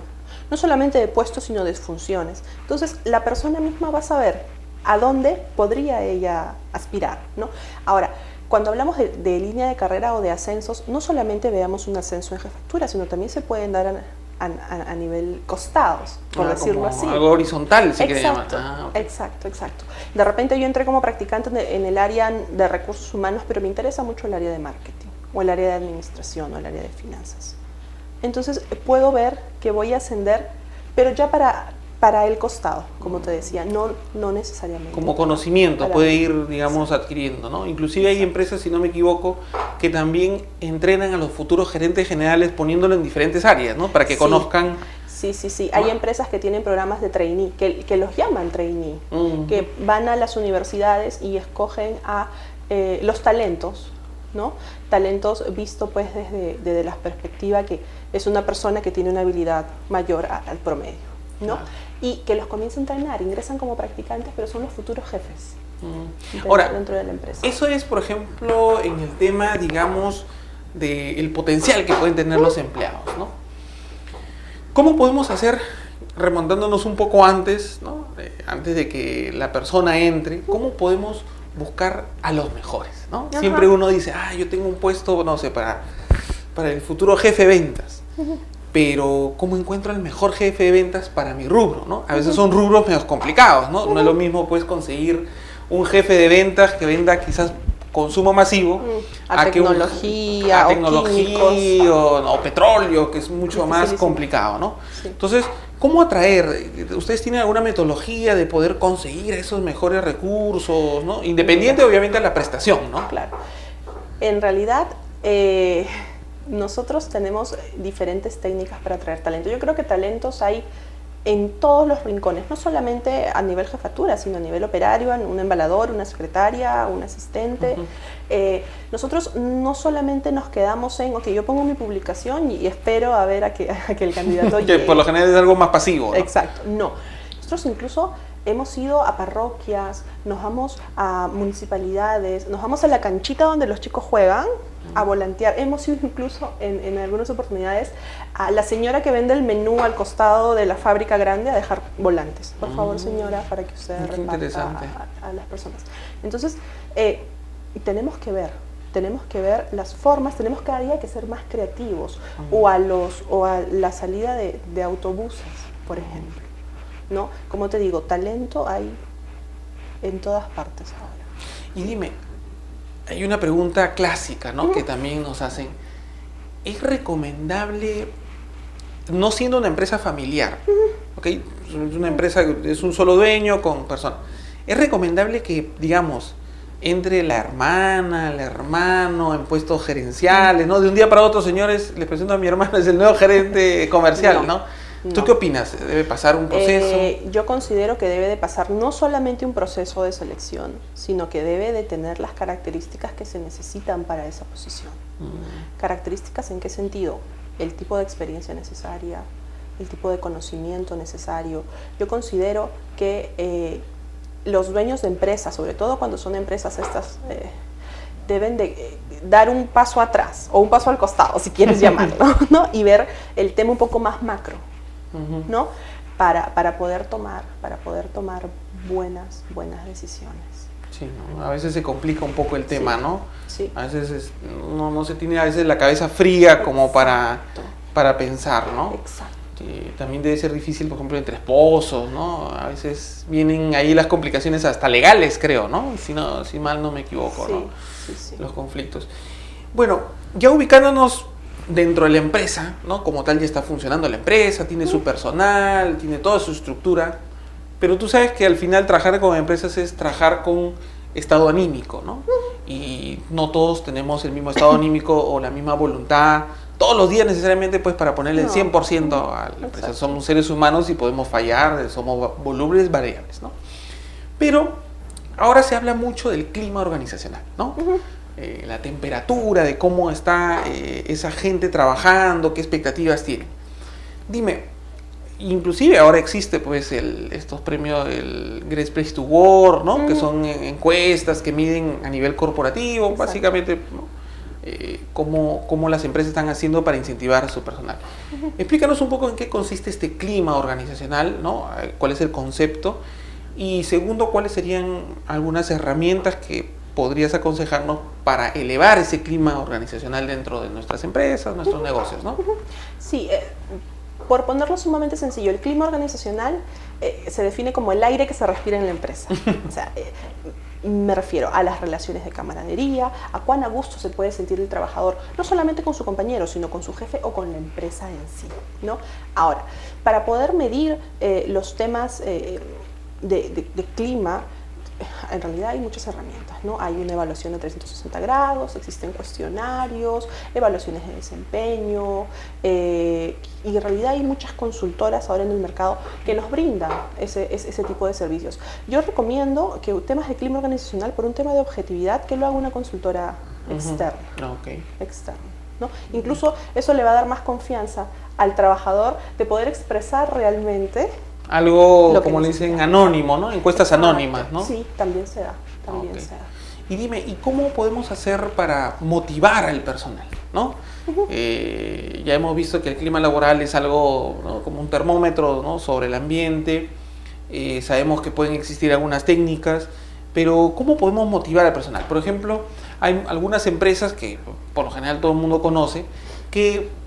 no solamente de puestos, sino de funciones. Entonces, la persona misma va a saber a dónde podría ella aspirar, ¿no? Ahora, cuando hablamos de línea de carrera o de ascensos, no solamente veamos un ascenso en jefatura, sino también se pueden dar a nivel costados, por decirlo así. Algo horizontal, si quiere llamar. Exacto. De repente yo entré como practicante en el área de recursos humanos, pero me interesa mucho el área de marketing, o el área de administración, o el área de finanzas. Entonces puedo ver que voy a ascender, pero ya para el costado, como te decía, no necesariamente. Como conocimiento puede ir, digamos, adquiriendo, ¿no? Inclusive hay empresas, si no me equivoco, que también entrenan a los futuros gerentes generales poniéndolo en diferentes áreas, ¿no? Para que conozcan. Sí. Hay empresas que tienen programas de trainee, que los llaman trainee, que van a las universidades y escogen a los talentos, ¿no? Talentos visto pues desde la perspectiva que es una persona que tiene una habilidad mayor al promedio, ¿no? Y que los comienza a entrenar, ingresan como practicantes, pero son los futuros jefes dentro de la empresa. Eso es, por ejemplo, en el tema, digamos, del potencial que pueden tener los empleados, ¿no? ¿Cómo podemos hacer, remontándonos un poco antes, ¿no? Antes de que la persona entre, cómo podemos buscar a los mejores, ¿no? Siempre uno dice, yo tengo un puesto, no sé, para el futuro jefe de ventas. Pero ¿cómo encuentro el mejor jefe de ventas para mi rubro, ¿no? A veces son rubros medio complicados, ¿no? No es lo mismo pues conseguir un jefe de ventas que venda quizás consumo masivo a tecnología, o petróleo, que es mucho más complicado, ¿no? Sí. Entonces, ¿cómo atraer? ¿Ustedes tienen alguna metodología de poder conseguir esos mejores recursos, ¿no? Independiente obviamente de la prestación, ¿no? Claro. En realidad, nosotros tenemos diferentes técnicas para atraer talento. Yo creo que talentos hay en todos los rincones, no solamente a nivel jefatura, sino a nivel operario, un embalador, una secretaria, un asistente. Nosotros no solamente nos quedamos en, ok, yo pongo mi publicación y espero a ver a que el candidato llegue. Que por lo general es algo más pasivo, ¿no? Exacto, no. Nosotros incluso hemos ido a parroquias, nos vamos a municipalidades, nos vamos a la canchita donde los chicos juegan a volantear. Hemos ido incluso en algunas oportunidades a la señora que vende el menú al costado de la fábrica grande a dejar volantes. Por favor, señora, para que usted reparta a las personas. Entonces, tenemos que ver las formas, tenemos cada día que ser más creativos, o a la salida de autobuses, por ejemplo, ¿no? Como te digo, talento hay en todas partes ahora. Y dime, hay una pregunta clásica, ¿no? Que también nos hacen. ¿Es recomendable, no siendo una empresa familiar, ¿okay? Es una empresa, es un solo dueño con personas, es recomendable que, digamos, entre la hermana, el hermano en puestos gerenciales, ¿no? De un día para otro, señores, les presento a mi hermano, es el nuevo gerente comercial, ¿no? ¿Tú qué opinas? ¿Debe pasar un proceso? Yo considero que debe de pasar no solamente un proceso de selección, sino que debe de tener las características que se necesitan para esa posición. ¿Características en qué sentido? El tipo de experiencia necesaria, el tipo de conocimiento necesario. Yo considero que los dueños de empresas, sobre todo cuando son empresas estas, deben de dar un paso atrás o un paso al costado, si quieres llamarlo, ¿no? Y ver el tema un poco más macro, ¿no? Para poder tomar buenas decisiones. Sí, ¿no? A veces se complica un poco el tema, ¿no? Sí. A veces no se tiene a veces la cabeza fría como para pensar, ¿no? Exacto. También debe ser difícil, por ejemplo, entre esposos, ¿no? A veces vienen ahí las complicaciones hasta legales, creo, ¿no? Si mal no me equivoco, Sí, ¿no? sí. Los conflictos. Bueno, ya ubicándonos dentro de la empresa, ¿no? Como tal ya está funcionando la empresa, tiene su personal, tiene toda su estructura, pero tú sabes que al final trabajar con empresas es trabajar con estado anímico, ¿no? Y no todos tenemos el mismo estado anímico o la misma voluntad todos los días necesariamente pues para ponerle el 100% a la empresa. Exacto. Somos seres humanos y podemos fallar, somos volubles variables, ¿no? Pero ahora se habla mucho del clima organizacional, ¿no? La temperatura, de cómo está esa gente trabajando, qué expectativas tienen. Dime, inclusive ahora existe pues estos premios, el Great Place to Work, ¿no? Que son encuestas que miden a nivel corporativo, exacto, básicamente, ¿no? Cómo las empresas están haciendo para incentivar a su personal. Explícanos un poco en qué consiste este clima organizacional, ¿no? ¿Cuál es el concepto? Y segundo, ¿cuáles serían algunas herramientas que podrías aconsejarnos para elevar ese clima organizacional dentro de nuestras empresas, nuestros negocios, ¿no? Sí, por ponerlo sumamente sencillo, el clima organizacional se define como el aire que se respira en la empresa. O sea, me refiero a las relaciones de camaradería, a cuán a gusto se puede sentir el trabajador, no solamente con su compañero, sino con su jefe o con la empresa en sí, ¿no? Ahora, para poder medir los temas de clima, en realidad hay muchas herramientas, ¿no? Hay una evaluación de 360 grados, existen cuestionarios, evaluaciones de desempeño, y en realidad hay muchas consultoras ahora en el mercado que nos brindan ese tipo de servicios. Yo recomiendo que temas de clima organizacional, por un tema de objetividad, que lo haga una consultora externa. Externa, ¿no? Incluso eso le va a dar más confianza al trabajador de poder expresar realmente algo, como le dicen, anónimo, ¿no? Encuestas anónimas, ¿no? Sí, también se da, también se da. Y dime, ¿y cómo podemos hacer para motivar al personal, ¿no? Ya hemos visto que el clima laboral es algo, ¿no?, como un termómetro, ¿no?, sobre el ambiente. Sabemos que pueden existir algunas técnicas, pero ¿cómo podemos motivar al personal? Por ejemplo, hay algunas empresas que por lo general todo el mundo conoce, que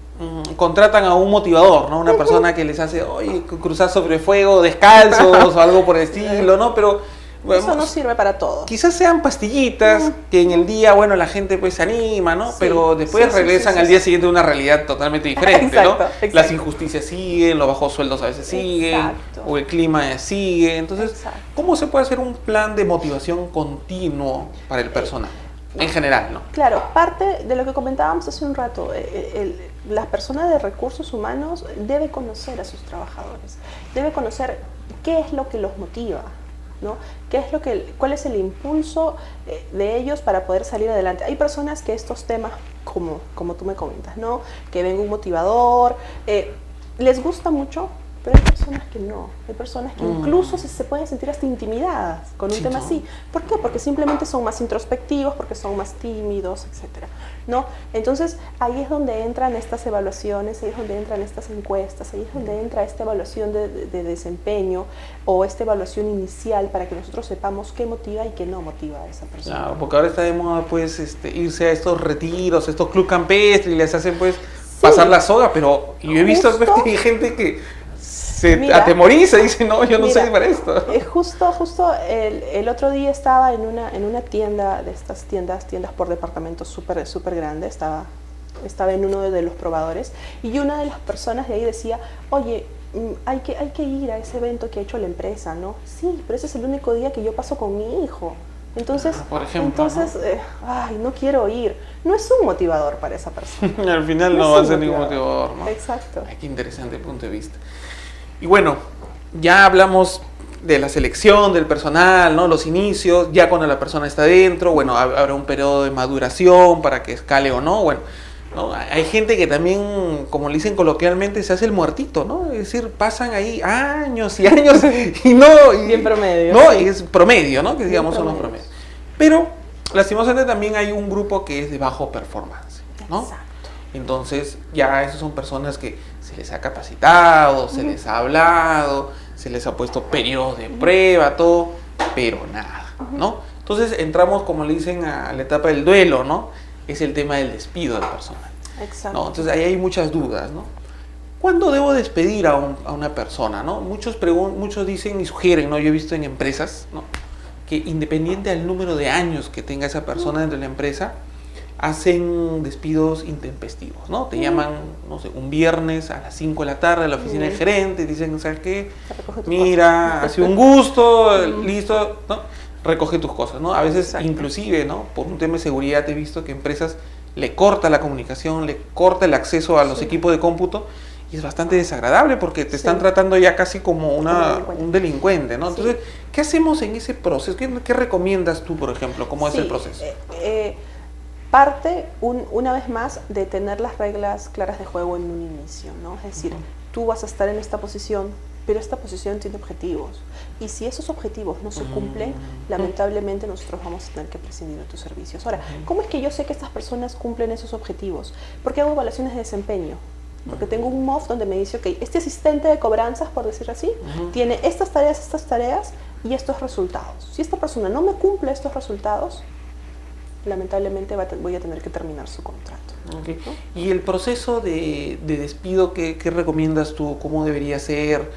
contratan a un motivador, ¿no? Una persona que les hace, oye, cruzar sobre fuego descalzos o algo por el estilo, ¿no? Pero bueno, eso no sirve para todo. Quizás sean pastillitas que en el día, bueno, la gente pues se anima, ¿no? Sí, pero después regresan al día siguiente a una realidad totalmente diferente, exacto, ¿no? Exacto. Las injusticias siguen, los bajos sueldos a veces siguen, o el clima sigue. Entonces, ¿cómo se puede hacer un plan de motivación continuo para el personal? En general, ¿no? Claro, parte de lo que comentábamos hace un rato, la persona de recursos humanos debe conocer a sus trabajadores, debe conocer qué es lo que los motiva, ¿no? ¿Cuál es el impulso de ellos para poder salir adelante? Hay personas que estos temas, como tú me comentas, ¿no?, que venga un motivador, les gusta mucho, pero hay personas que no. Hay personas que incluso se pueden sentir hasta intimidadas con un tema así. ¿Por qué? Porque simplemente son más introspectivos, porque son más tímidos, etc., ¿no? Entonces, ahí es donde entran estas evaluaciones, ahí es donde entran estas encuestas, ahí es donde entra esta evaluación de desempeño o esta evaluación inicial para que nosotros sepamos qué motiva y qué no motiva a esa persona. Claro, porque ahora está de moda pues irse a estos retiros, estos club campestres, y les hacen pues pasar la soga, pero yo he visto pues, que hay gente que se atemoriza y dice, no, yo no soy para esto. Justo el otro día estaba en una tienda de estas tiendas por departamentos súper grande, estaba en uno de los probadores, y una de las personas de ahí decía, oye, hay que ir a ese evento que ha hecho la empresa, ¿no? Sí, pero ese es el único día que yo paso con mi hijo. Entonces, por ejemplo, ¿no? No quiero ir. No es un motivador para esa persona. Al final no va a ser ningún motivador, ¿no? Exacto. Ay, qué interesante punto de vista. Y bueno, ya hablamos de la selección del personal, ¿no? Los inicios, ya cuando la persona está dentro, bueno, habrá un periodo de maduración para que escale o no, bueno, ¿no? Hay gente que también, como le dicen coloquialmente, se hace el muertito, ¿no? Es decir, pasan ahí años y años y no... Bien promedio. No, sí. Es promedio, ¿no? Que digamos son los promedios. Pero, lastimosamente, también hay un grupo que es de bajo performance, ¿no? Exacto. Entonces, ya esas son personas que se les ha capacitado, se les ha hablado, se les ha puesto periodos de prueba, todo, pero nada, ¿no? Entonces entramos, como le dicen, a la etapa del duelo, ¿no? Es el tema del despido del personal. Exacto. ¿No? Entonces ahí hay muchas dudas, ¿no? ¿cuándo debo despedir a una persona, ¿no? Muchos dicen y sugieren, ¿no? Yo he visto en empresas, ¿no?, que independiente del número de años que tenga esa persona dentro de la empresa, hacen despidos intempestivos, ¿no? Te llaman, no sé, un viernes a las 5 de la tarde a la oficina del gerente y dicen, ¿sabes qué? Mira, ha sido un gusto, listo, ¿no? Recoge tus cosas, ¿no? A veces, Exacto. inclusive, ¿no?, por un tema de seguridad he visto que empresas le corta la comunicación, le corta el acceso a los equipos de cómputo, y es bastante desagradable porque te están tratando ya casi como un delincuente, ¿no? Entonces, ¿qué hacemos en ese proceso? ¿Qué recomiendas tú, por ejemplo? ¿Cómo es el proceso? Parte, una vez más, de tener las reglas claras de juego en un inicio, ¿no? Es decir, tú vas a estar en esta posición, pero esta posición tiene objetivos. Y si esos objetivos no se cumplen, lamentablemente nosotros vamos a tener que prescindir de tus servicios. Ahora, ¿cómo es que yo sé que estas personas cumplen esos objetivos? Porque hago evaluaciones de desempeño. Porque tengo un MOF donde me dice, ok, este asistente de cobranzas, por decir así, tiene estas tareas y estos resultados. Si esta persona no me cumple estos resultados, lamentablemente voy a tener que terminar su contrato. Okay. ¿No? ¿Y el proceso de despido, qué recomiendas tú? ¿Cómo debería ser?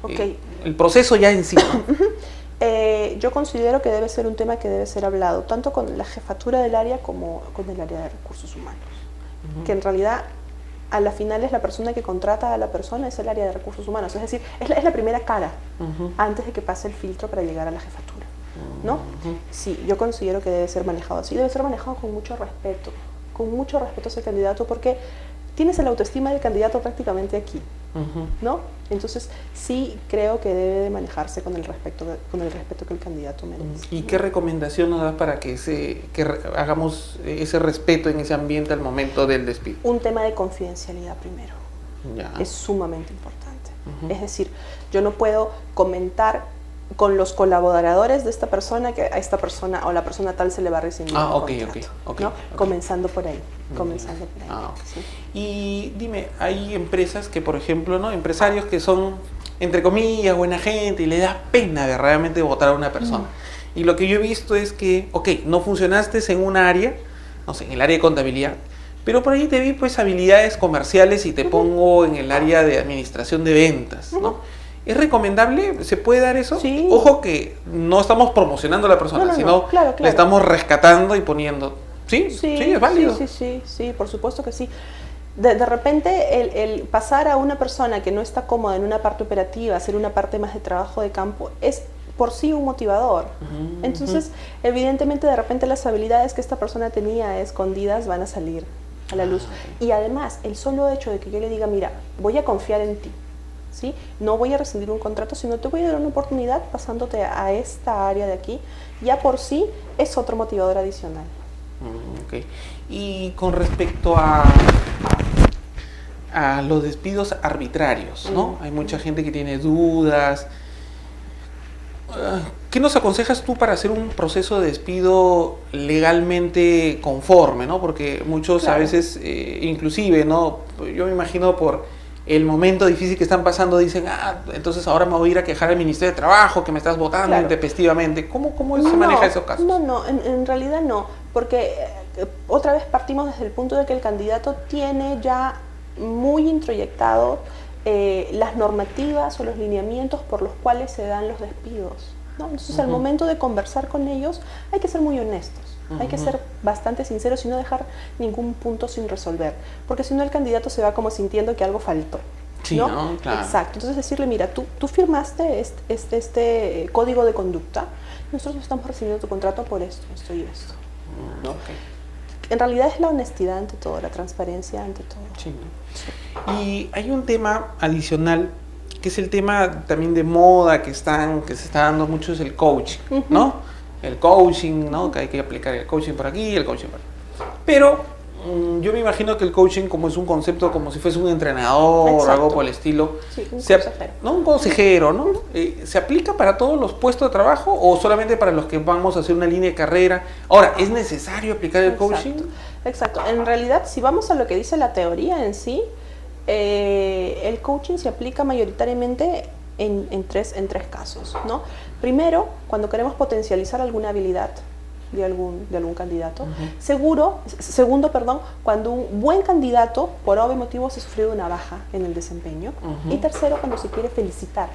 Okay. El proceso ya en sí, ¿no? Yo considero que debe ser un tema que debe ser hablado tanto con la jefatura del área como con el área de recursos humanos. Que en realidad, a la final, es la persona que contrata a la persona, es el área de recursos humanos. Es decir, es la primera cara antes de que pase el filtro para llegar a la jefatura, ¿no? Sí, yo considero que debe ser manejado así. Debe ser manejado con mucho respeto hacia el candidato, porque tienes la autoestima del candidato prácticamente aquí, ¿no? Entonces, sí creo que debe de manejarse con el respeto que el candidato merece. ¿Y qué recomendación nos das para que hagamos ese respeto en ese ambiente al momento del despido? Un tema de confidencialidad primero. Ya. Es sumamente importante. Es decir, yo no puedo comentar con los colaboradores de esta persona que a esta persona o la persona tal se le va a rescindir el contrato, ¿no? Comenzando por ahí. Sí. Y dime, hay empresas que, por ejemplo, ¿no?, empresarios que son, entre comillas, buena gente y le da pena verdaderamente votar a una persona. Y lo que yo he visto es que, ok, no funcionaste en un área, no sé, en el área de contabilidad, pero por ahí te vi pues habilidades comerciales y te pongo en el área de administración de ventas, ¿no? ¿Es recomendable? ¿Se puede dar eso? Sí. Ojo que no estamos promocionando a la persona, sino claro. le estamos rescatando y poniendo. ¿Sí? ¿Sí? ¿Es válido? Sí, por supuesto que sí. De repente, el pasar a una persona que no está cómoda en una parte operativa, hacer una parte más de trabajo de campo, es por sí un motivador. Entonces, evidentemente, de repente las habilidades que esta persona tenía escondidas van a salir a la luz. Y además, el solo hecho de que yo le diga, mira, voy a confiar en ti, ¿sí? No voy a rescindir un contrato, sino te voy a dar una oportunidad pasándote a esta área de aquí, ya por sí es otro motivador adicional. Okay. Y con respecto a los despidos arbitrarios, ¿no? Hay mucha gente que tiene dudas. ¿Qué nos aconsejas tú para hacer un proceso de despido legalmente conforme, ¿no? Porque muchos a veces, inclusive, ¿no?, yo me imagino por el momento difícil que están pasando, dicen, entonces ahora me voy a ir a quejar al Ministerio de Trabajo que me estás votando intempestivamente. ¿Cómo se maneja esos casos? No, en realidad no, porque otra vez partimos desde el punto de que el candidato tiene ya muy introyectado las normativas o los lineamientos por los cuales se dan los despidos, ¿no? Entonces, al momento de conversar con ellos, hay que ser muy honestos. Hay que ser bastante sinceros y no dejar ningún punto sin resolver, porque si no el candidato se va como sintiendo que algo faltó. Sí, ¿no? Claro. Exacto. Entonces decirle, mira, tú firmaste este código de conducta, nosotros estamos recibiendo tu contrato por esto y esto, ¿no? Okay. En realidad es la honestidad ante todo, la transparencia ante todo. Sí, ¿no? Y hay un tema adicional, que es el tema también de moda que se está dando mucho, es el coaching, ¿no? El coaching, ¿no? Que hay que aplicar el coaching por aquí, el coaching por allá. Pero yo me imagino que el coaching, como es un concepto como si fuese un entrenador o algo por el estilo, sí, un consejero. ¿no? Un consejero, ¿no? ¿Se aplica para todos los puestos de trabajo o solamente para los que vamos a hacer una línea de carrera? Ahora, ¿es necesario aplicar el coaching? Exacto. En realidad, si vamos a lo que dice la teoría en sí, el coaching se aplica mayoritariamente en tres casos, ¿no? Primero, cuando queremos potencializar alguna habilidad, de algún candidato. Segundo, cuando un buen candidato, por obvio motivo, ha sufrido una baja en el desempeño. Y tercero, cuando se quiere felicitar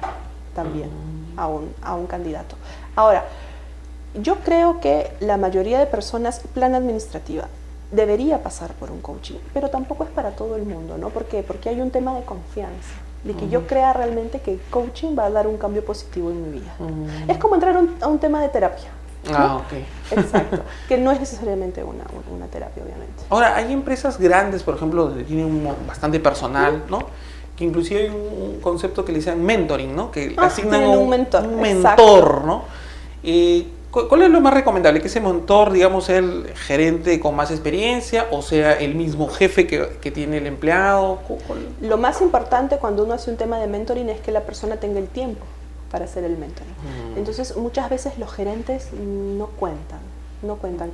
también a un candidato. Ahora, yo creo que la mayoría de personas, plan administrativa, debería pasar por un coaching, pero tampoco es para todo el mundo, ¿no? ¿Por qué? Porque hay un tema de confianza, de que yo crea realmente que el coaching va a dar un cambio positivo en mi vida. Es como entrar a un tema de terapia, ¿no? Ok. Exacto, que no es necesariamente una terapia, obviamente. Ahora, hay empresas grandes, por ejemplo, donde tienen bastante personal, ¿no? Que inclusive hay un concepto que le dicen mentoring, ¿no? Que asignan un mentor, ¿no? ¿Cuál es lo más recomendable? ¿Que ese mentor, digamos, sea el gerente con más experiencia o sea el mismo jefe que tiene el empleado? Lo más importante cuando uno hace un tema de mentoring es que la persona tenga el tiempo para hacer el mentoring. Entonces, muchas veces los gerentes no cuentan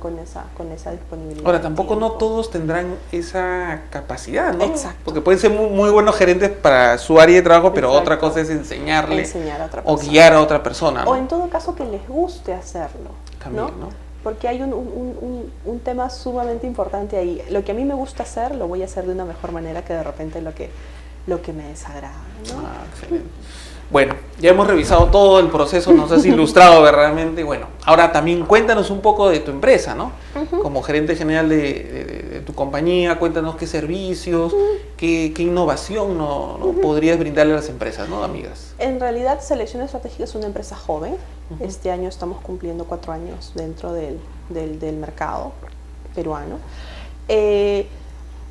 con esa disponibilidad. Ahora, tampoco no todos tendrán esa capacidad, ¿no? Exacto. Porque pueden ser muy buenos gerentes para su área de trabajo, pero otra cosa es enseñar a otra persona. O guiar a otra persona, ¿no? O en todo caso que les guste hacerlo, también, ¿no? Porque hay un tema sumamente importante ahí. Lo que a mí me gusta hacer, lo voy a hacer de una mejor manera que de repente lo que me desagrada, ¿no? Excelente. Bueno, ya hemos revisado todo el proceso, nos has ilustrado realmente. Bueno, ahora también cuéntanos un poco de tu empresa, ¿no? Como gerente general de tu compañía, cuéntanos qué servicios, qué innovación ¿no? podrías brindarle a las empresas, ¿no, amigas? En realidad, Selección Estratégica es una empresa joven. Este año estamos cumpliendo 4 años dentro del mercado peruano.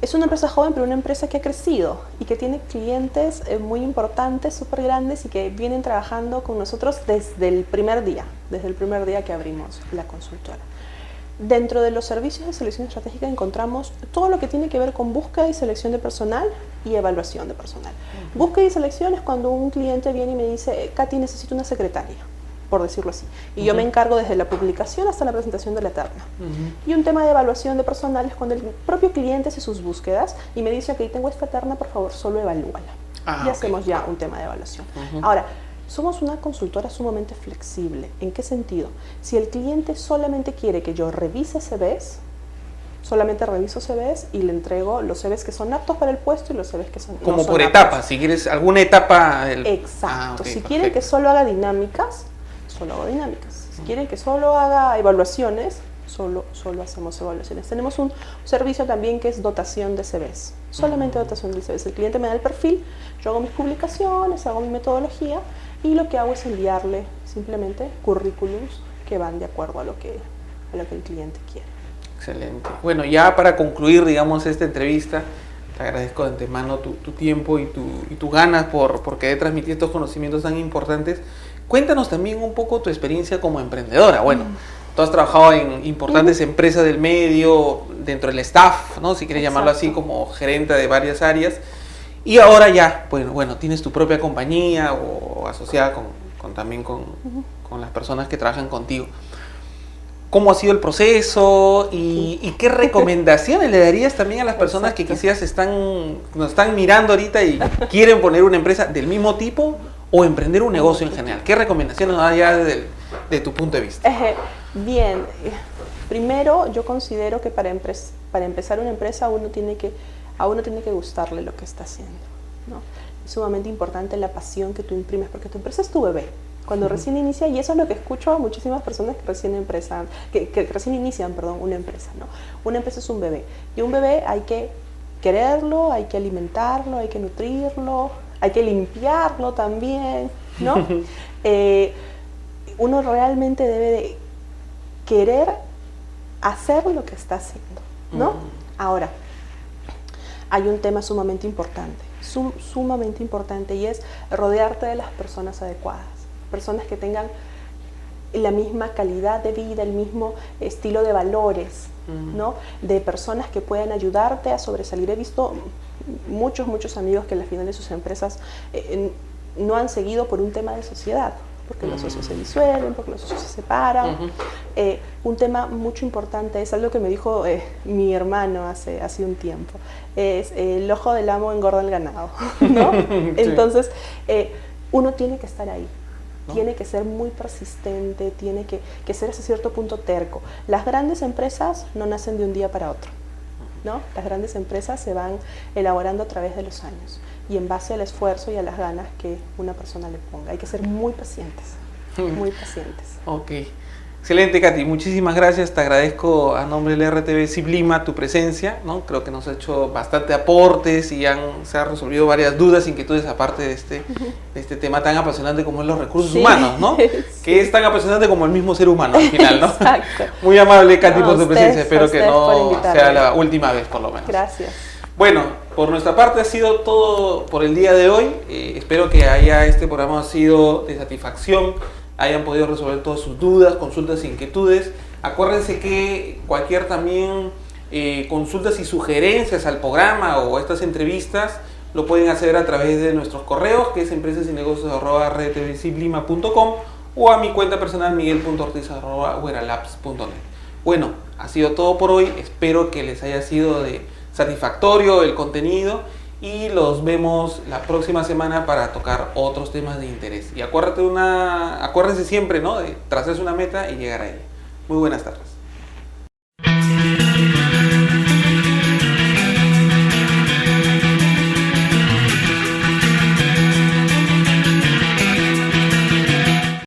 Es una empresa joven, pero una empresa que ha crecido y que tiene clientes muy importantes, súper grandes y que vienen trabajando con nosotros desde el primer día que abrimos la consultora. Dentro de los servicios de selección estratégica encontramos todo lo que tiene que ver con búsqueda y selección de personal y evaluación de personal. Búsqueda y selección es cuando un cliente viene y me dice, Katy, necesito una secretaria, por decirlo así. Y yo me encargo desde la publicación hasta la presentación de la terna. Y un tema de evaluación de personal es cuando el propio cliente hace sus búsquedas y me dice, ok, tengo esta terna, por favor, solo evalúala. Y hacemos ya un tema de evaluación. Ahora, somos una consultora sumamente flexible. ¿En qué sentido? Si el cliente solamente quiere que yo revise CVs, solamente reviso CVs y le entrego los CVs que son aptos para el puesto y los CVs que son como no son por aptos. etapas, si quieres alguna etapa... Exacto. Si quieren que solo haga dinámicas, solo hago dinámicas. Si quieren que solo haga evaluaciones, solo hacemos evaluaciones. Tenemos un servicio también que es dotación de CVs, solamente dotación de CVs. El cliente me da el perfil, yo hago mis publicaciones, hago mi metodología y lo que hago es enviarle simplemente currículums que van de acuerdo a lo que el cliente quiere. Excelente. Bueno, ya para concluir, digamos, esta entrevista, te agradezco de antemano tu tiempo y tus ganas por querer transmitir estos conocimientos tan importantes. Cuéntanos también un poco tu experiencia como emprendedora. Bueno, tú has trabajado en importantes empresas del medio, dentro del staff, ¿no? Si quieres llamarlo así, como gerente de varias áreas. Y ahora ya, bueno, tienes tu propia compañía o asociada también con las personas que trabajan contigo. ¿Cómo ha sido el proceso y qué recomendaciones le darías también a las personas que quizás nos están mirando ahorita y quieren poner una empresa del mismo tipo o emprender un negocio en general? ¿Qué recomendaciones nos darías desde tu punto de vista? Bien, primero yo considero que para empezar una empresa a uno tiene que gustarle lo que está haciendo, ¿no? Es sumamente importante la pasión que tú imprimes porque tu empresa es tu bebé. Cuando recién inicia, y eso es lo que escucho a muchísimas personas que recién inician una empresa, ¿no? Una empresa es un bebé, y un bebé hay que quererlo, hay que alimentarlo, hay que nutrirlo, hay que limpiarlo también, ¿no? Uno realmente debe de querer hacer lo que está haciendo, ¿no? Ahora, hay un tema sumamente importante, y es rodearte de las personas adecuadas. Personas que tengan la misma calidad de vida, el mismo estilo de valores, ¿no? De personas que puedan ayudarte a sobresalir. He visto muchos amigos que al final de sus empresas no han seguido por un tema de sociedad, porque los socios se disuelven, porque los socios se separan. Un tema mucho importante, es algo que me dijo mi hermano hace un tiempo, es el ojo del amo engorda el ganado, ¿no? Entonces, uno tiene que estar ahí. ¿no? Tiene que ser muy persistente, tiene que ser hasta cierto punto terco. Las grandes empresas no nacen de un día para otro, ¿no? Las grandes empresas se van elaborando a través de los años y en base al esfuerzo y a las ganas que una persona le ponga. Hay que ser muy pacientes, muy pacientes. Ok. Excelente, Katy. Muchísimas gracias. Te agradezco a nombre del RTV CIP Lima tu presencia, ¿no? Creo que nos ha hecho bastante aportes y se han resolvido varias dudas, inquietudes, aparte de este tema tan apasionante como es los recursos humanos, ¿no? Sí. Que es tan apasionante como el mismo ser humano al final, ¿no? Exacto. Muy amable, Katy, No, por tu presencia. Espero que no por invitarme. sea la última vez, por lo menos. Gracias. Bueno, por nuestra parte ha sido todo por el día de hoy. Espero que este programa ha sido de satisfacción, hayan podido resolver todas sus dudas, consultas e inquietudes. Acuérdense que cualquier también consultas y sugerencias al programa o estas entrevistas lo pueden hacer a través de nuestros correos, que es empresasinegocios@rtvciplima.com, o a mi cuenta personal miguel.ortiz@weralabs.net. Bueno, ha sido todo por hoy. Espero que les haya sido satisfactorio el contenido y los vemos la próxima semana para tocar otros temas de interés. Y acuérdense siempre, ¿no?, de trazarse una meta y llegar a ella. Muy buenas tardes.